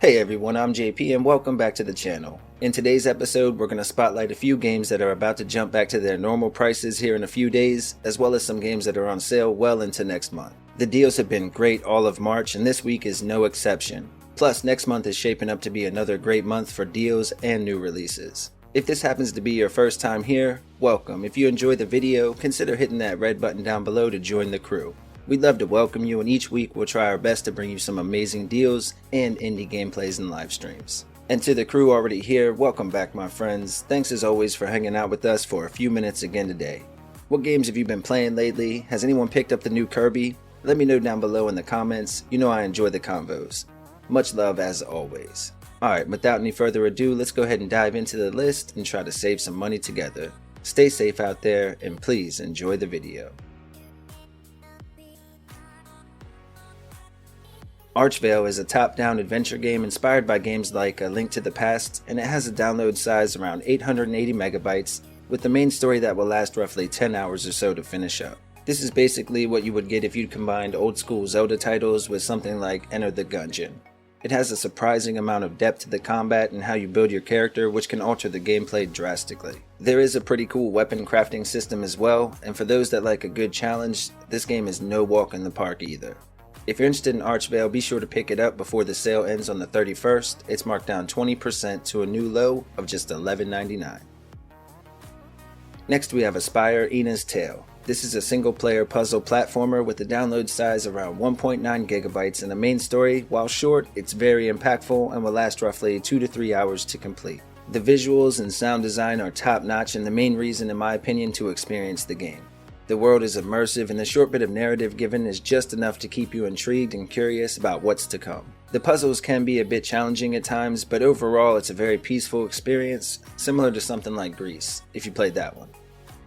Hey everyone, I'm JP and welcome back to the channel. In today's episode, we're going to spotlight a few games that are about to jump back to their normal prices here in a few days, as well as some games that are on sale well into next month. The deals have been great all of March and this week is no exception. Plus, next month is shaping up to be another great month for deals and new releases. If this happens to be your first time here, welcome. If you enjoyed the video, consider hitting that red button down below to join the crew. We'd love to welcome you, and each week we'll try our best to bring you some amazing deals and indie gameplays and live streams. And to the crew already here, welcome back my friends. Thanks as always for hanging out with us for a few minutes again today. What games have you been playing lately? Has anyone picked up the new Kirby? Let me know down below in the comments. You know I enjoy the convos. Much love as always. Alright, without any further ado, let's go ahead and dive into the list and try to save some money together. Stay safe out there and please enjoy the video. Archvale is a top-down adventure game inspired by games like A Link to the Past, and it has a download size around 880 megabytes, with the main story that will last roughly 10 hours or so to finish up. This is basically what you would get if you combined old-school Zelda titles with something like Enter the Gungeon. It has a surprising amount of depth to the combat and how you build your character, which can alter the gameplay drastically. There is a pretty cool weapon crafting system as well, and for those that like a good challenge, this game is no walk in the park either. If you're interested in Archvale, be sure to pick it up before the sale ends on the 31st. It's marked down 20% to a new low of just $11.99. Next we have Aspire Ina's Tale. This is a single-player puzzle platformer with a download size around 1.9 gigabytes and a main story. While short, it's very impactful and will last roughly 2 to 3 hours to complete. The visuals and sound design are top-notch and the main reason in my opinion to experience the game. The world is immersive and the short bit of narrative given is just enough to keep you intrigued and curious about what's to come. The puzzles can be a bit challenging at times, but overall it's a very peaceful experience, similar to something like Greece, if you played that one.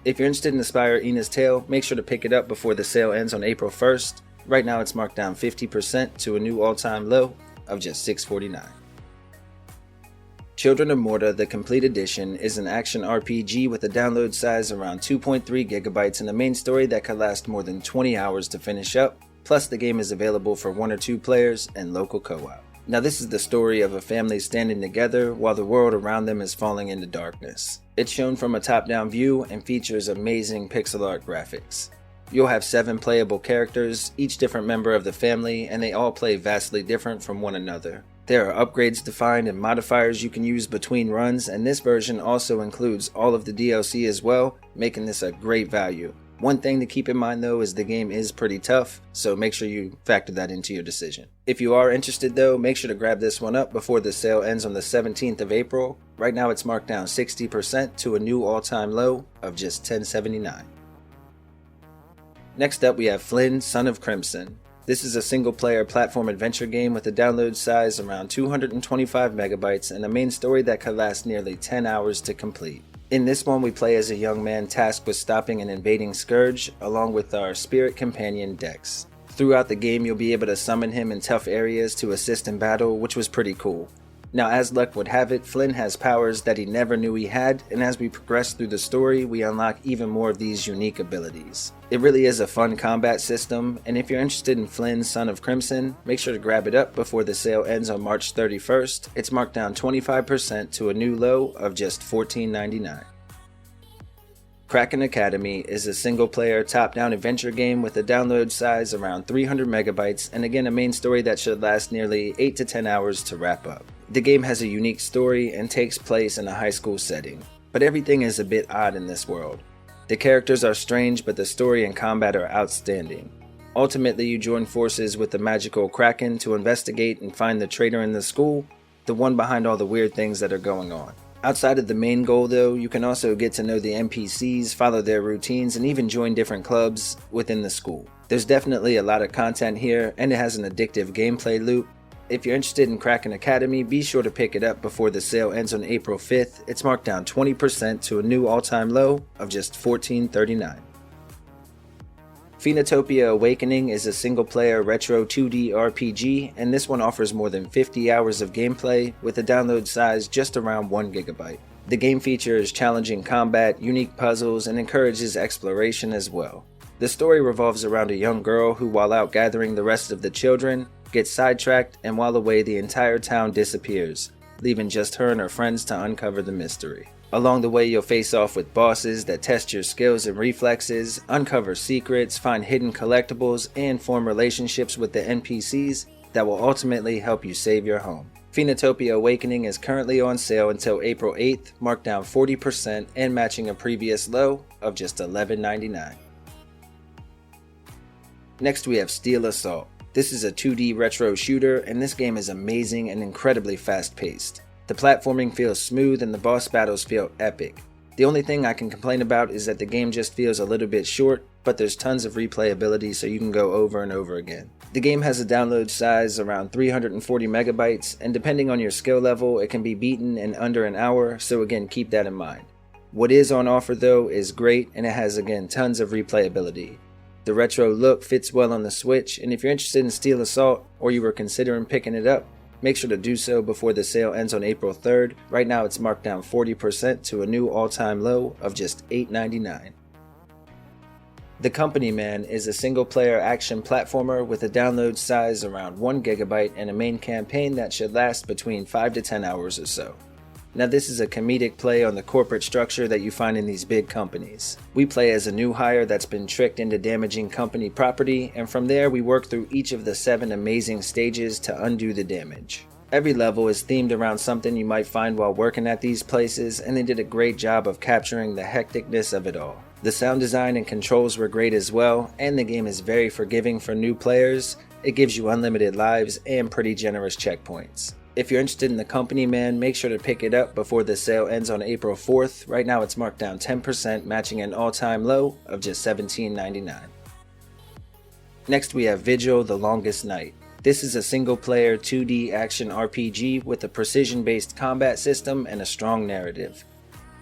If you're interested in Aspire Ina's Tale, make sure to pick it up before the sale ends on April 1st. Right now it's marked down 50% to a new all-time low of just $6.49. Children of Morta, the Complete Edition, is an action RPG with a download size around 2.3 gigabytes and a main story that could last more than 20 hours to finish up, plus the game is available for 1 or 2 players and local co-op. Now this is the story of a family standing together while the world around them is falling into darkness. It's shown from a top-down view and features amazing pixel art graphics. You'll have 7 playable characters, each different member of the family, and they all play vastly different from one another. There are upgrades defined and modifiers you can use between runs, and this version also includes all of the DLC as well, making this a great value. One thing to keep in mind though is the game is pretty tough, so make sure you factor that into your decision. If you are interested though, make sure to grab this one up before the sale ends on the 17th of April. Right now it's marked down 60% to a new all-time low of just $10.79. Next up we have Flynn, Son of Crimson. This is a single-player platform adventure game with a download size around 225 megabytes and a main story that could last nearly 10 hours to complete. In this one we play as a young man tasked with stopping an invading scourge along with our spirit companion Dex. Throughout the game you'll be able to summon him in tough areas to assist in battle, which was pretty cool. Now as luck would have it, Flynn has powers that he never knew he had, and as we progress through the story we unlock even more of these unique abilities. It really is a fun combat system, and if you're interested in Flynn, Son of Crimson, make sure to grab it up before the sale ends on March 31st. It's marked down 25% to a new low of just $14.99. Kraken Academy is a single-player top-down adventure game with a download size around 300 megabytes and again a main story that should last nearly 8 to 10 hours to wrap up. The game has a unique story and takes place in a high school setting, but everything is a bit odd in this world. The characters are strange, but the story and combat are outstanding. Ultimately, you join forces with the magical Kraken to investigate and find the traitor in the school, the one behind all the weird things that are going on. Outside of the main goal though, you can also get to know the NPCs, follow their routines, and even join different clubs within the school. There's definitely a lot of content here, and it has an addictive gameplay loop. If you're interested in Kraken Academy, be sure to pick it up before the sale ends on April 5th. It's marked down 20% to a new all-time low of just $14.39. Phoenotopia Awakening is a single-player retro 2D RPG, and this one offers more than 50 hours of gameplay with a download size just around 1 gigabyte. The game features challenging combat, unique puzzles, and encourages exploration as well. The story revolves around a young girl who, while out gathering the rest of the children, gets sidetracked, and while away the entire town disappears, leaving just her and her friends to uncover the mystery. Along the way, you'll face off with bosses that test your skills and reflexes, uncover secrets, find hidden collectibles, and form relationships with the NPCs that will ultimately help you save your home. Phoenotopia Awakening is currently on sale until April 8th, marked down 40% and matching a previous low of just $11.99. Next we have Steel Assault. This is a 2D retro shooter, and this game is amazing and incredibly fast paced. The platforming feels smooth and the boss battles feel epic. The only thing I can complain about is that the game just feels a little bit short, but there's tons of replayability so you can go over and over again. The game has a download size around 340 megabytes, and depending on your skill level, it can be beaten in under an hour, so again, keep that in mind. What is on offer though is great, and it has again tons of replayability. The retro look fits well on the Switch, and if you're interested in Steel Assault, or you were considering picking it up, make sure to do so before the sale ends on April 3rd. Right now it's marked down 40% to a new all-time low of just $8.99. The Company Man is a single-player action platformer with a download size around 1 GB and a main campaign that should last between 5 to 10 hours or so. Now this is a comedic play on the corporate structure that you find in these big companies. We play as a new hire that's been tricked into damaging company property, and from there we work through each of the 7 amazing stages to undo the damage. Every level is themed around something you might find while working at these places, and they did a great job of capturing the hecticness of it all. The sound design and controls were great as well, and the game is very forgiving for new players. It gives you unlimited lives and pretty generous checkpoints. If you're interested in The Company Man, make sure to pick it up before the sale ends on April 4th. Right now it's marked down 10%, matching an all-time low of just $17.99. Next we have Vigil, The Longest Night. This is a single-player 2D action RPG with a precision-based combat system and a strong narrative.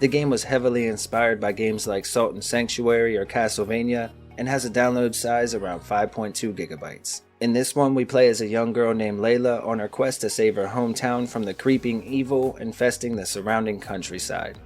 The game was heavily inspired by games like Salt and Sanctuary or Castlevania, and has a download size around 5.2 gigabytes. In this one, we play as a young girl named Layla on her quest to save her hometown from the creeping evil infesting the surrounding countryside.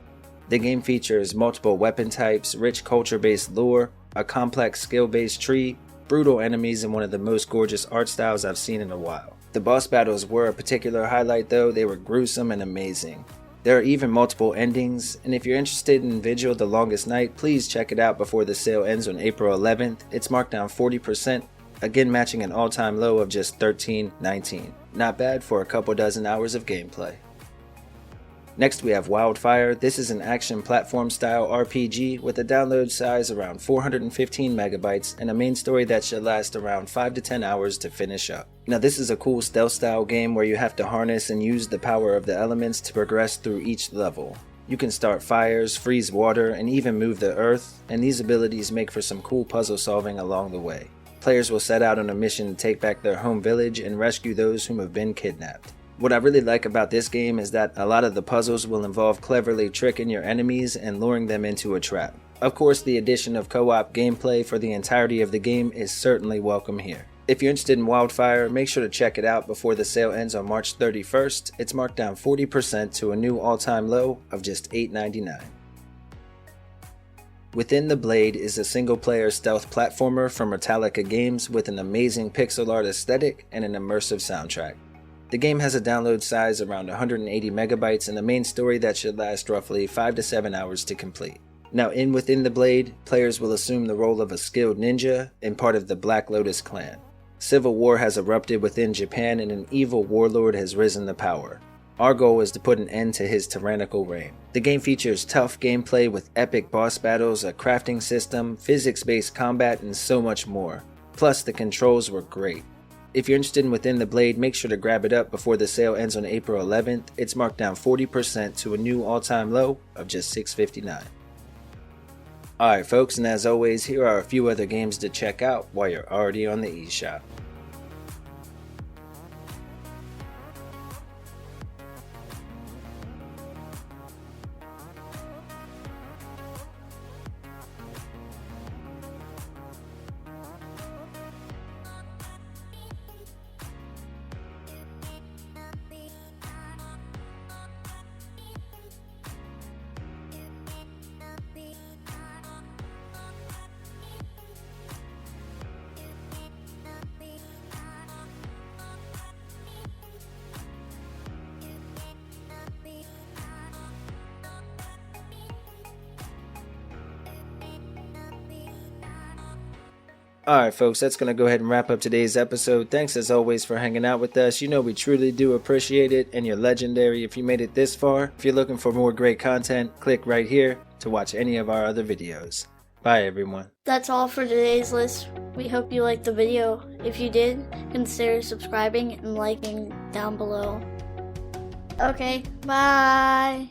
The game features multiple weapon types, rich culture-based lore, a complex skill-based tree, brutal enemies, and one of the most gorgeous art styles I've seen in a while. The boss battles were a particular highlight though. They were gruesome and amazing. There are even multiple endings, and if you're interested in Vigil The Longest Night, please check it out before the sale ends on April 11th. It's marked down 40%, again matching an all-time low of just $13.19. Not bad for a couple dozen hours of gameplay. Next we have Wildfire. This is an action platform style RPG with a download size around 415 megabytes and a main story that should last around 5 to 10 hours to finish up. Now this is a cool stealth style game where you have to harness and use the power of the elements to progress through each level. You can start fires, freeze water, and even move the earth, and these abilities make for some cool puzzle solving along the way. Players will set out on a mission to take back their home village and rescue those whom have been kidnapped. What I really like about this game is that a lot of the puzzles will involve cleverly tricking your enemies and luring them into a trap. Of course, the addition of co-op gameplay for the entirety of the game is certainly welcome here. If you're interested in Wildfire, make sure to check it out before the sale ends on March 31st. It's marked down 40% to a new all-time low of just $8.99. Within the Blade is a single-player stealth platformer from Metallica Games with an amazing pixel art aesthetic and an immersive soundtrack. The game has a download size around 180 megabytes and a main story that should last roughly 5 to 7 hours to complete. Now Within the Blade, players will assume the role of a skilled ninja and part of the Black Lotus clan. Civil war has erupted within Japan and an evil warlord has risen to power. Our goal is to put an end to his tyrannical reign. The game features tough gameplay with epic boss battles, a crafting system, physics-based combat, and so much more. Plus, the controls were great. If you're interested in Within the Blade, make sure to grab it up before the sale ends on April 11th. It's marked down 40% to a new all-time low of just $6.59. Alright folks, and as always, here are a few other games to check out while you're already on the eShop. Alright folks, that's going to go ahead and wrap up today's episode. Thanks as always for hanging out with us. You know we truly do appreciate it, and you're legendary if you made it this far. If you're looking for more great content, click right here to watch any of our other videos. Bye everyone. That's all for today's list. We hope you liked the video. If you did, consider subscribing and liking down below. Okay, bye!